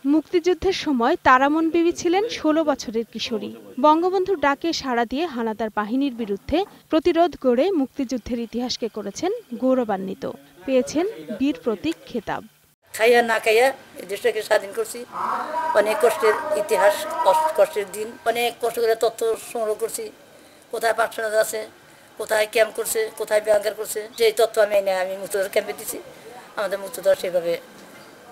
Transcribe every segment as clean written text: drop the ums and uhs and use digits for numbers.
মুক্তিযুদ্ধের সময় তারামন বিবি ছিলেন ১৬ বছরের কিশোরী। বঙ্গবন্ধুর ডাকে সাড়া দিয়ে হানাদার বাহিনীর বিরুদ্ধে প্রতিরোধ গড়ে মুক্তিযুদ্ধের ইতিহাসকে করেছেন গৌরবান্বিত। পেয়েছেন বীর প্রতীক খেতাব। খাইয়া না খাইয়া এই দেশটাকে স্বাধীন করছি। অনেক কষ্টের ইতিহাস, কষ্টের দিন, অনেক কষ্ট করে তথ্য সংগ্রহ করছি। কোথায় পাঠশালা আছে, কোথায় ক্যাম্প করছে, কোথায় ব্যাংকার করছে, সেই তথ্য আমি মুক্তিযোদ্ধা ক্যাম্পে দিচ্ছি। আমাদের মুক্তিযোদ্ধা সেভাবে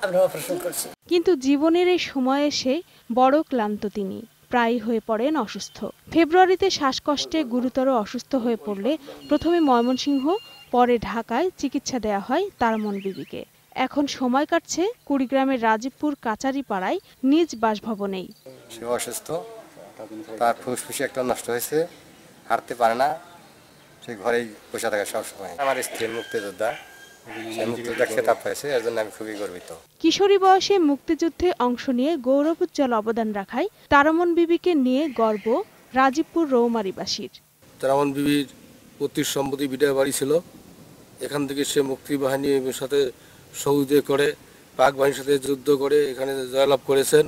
আমরা অপারেশন করছি। কিন্তু জীবনের এই সময় এসে বড় ক্লান্ত তিনি। প্রায়ই হয়ে পড়েন অসুস্থ। ফেব্রুয়ারিতে শ্বাসকষ্টে গুরুতর অসুস্থ হয়ে পড়লে প্রথমে ময়মনসিংহ, পরে ঢাকায় চিকিৎসা দেয়া হয় তারামন বিবিকে। এখন সময় কাটছে কুড়িগ্রামের রাজীবপুর কাচারিপাড়ায় নিজ বাসভবনেই। সে অসুস্থ, তার ফুসফুসে একটা নষ্ট হয়েছে, হাঁটতে পারে না, সে ঘরেই বসে থাকে সবসময়। আমার স্ত্রী মুক্তিযোদ্ধা, সে মুক্তিযোদ্ধা খেতাব পাইছে, এর জন্য আমি খুবই গর্বিত। কিশোরী বয়সে মুক্তিযুদ্ধে অংশ নিয়ে গৌরবোজ্জ্বল অবদান রাখায় তারামন বিবিকে নিয়ে গর্ব রাজীবপুর রৌমারীবাসীর। তারামন বিবির পৈতৃক সম্পত্তি বিডা বাড়ি ছিল। এখান থেকে সে মুক্তি বাহিনীর সাথে সহযোগিতা করে, পাক বাহিনীর সাথে যুদ্ধ করে এখানে জয়লাভ করেছেন।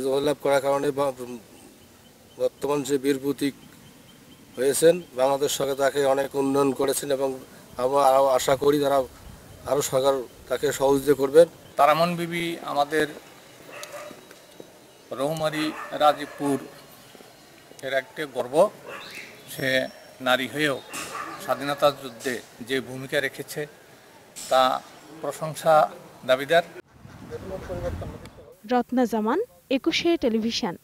জয়লাভ করার কারণে বর্তমান সে বীর প্রতীক হয়েছেন। বাংলাদেশ সরকার তাকে অনেক উন্নয়ন করেছেন এবং আমরা আরও আশা করি তারা আরও সরকার তাকে সহযোগিতা করবেন। তারামন বিবি আমাদের রৌমারী রাজীবপুর এর একটা গর্ব। সে নারী হয়েও স্বাধীনতা যুদ্ধে যে ভূমিকা রেখেছে তা প্রশংসা দাবিদার। রত্না জামান, ২১শে টেলিভিশন।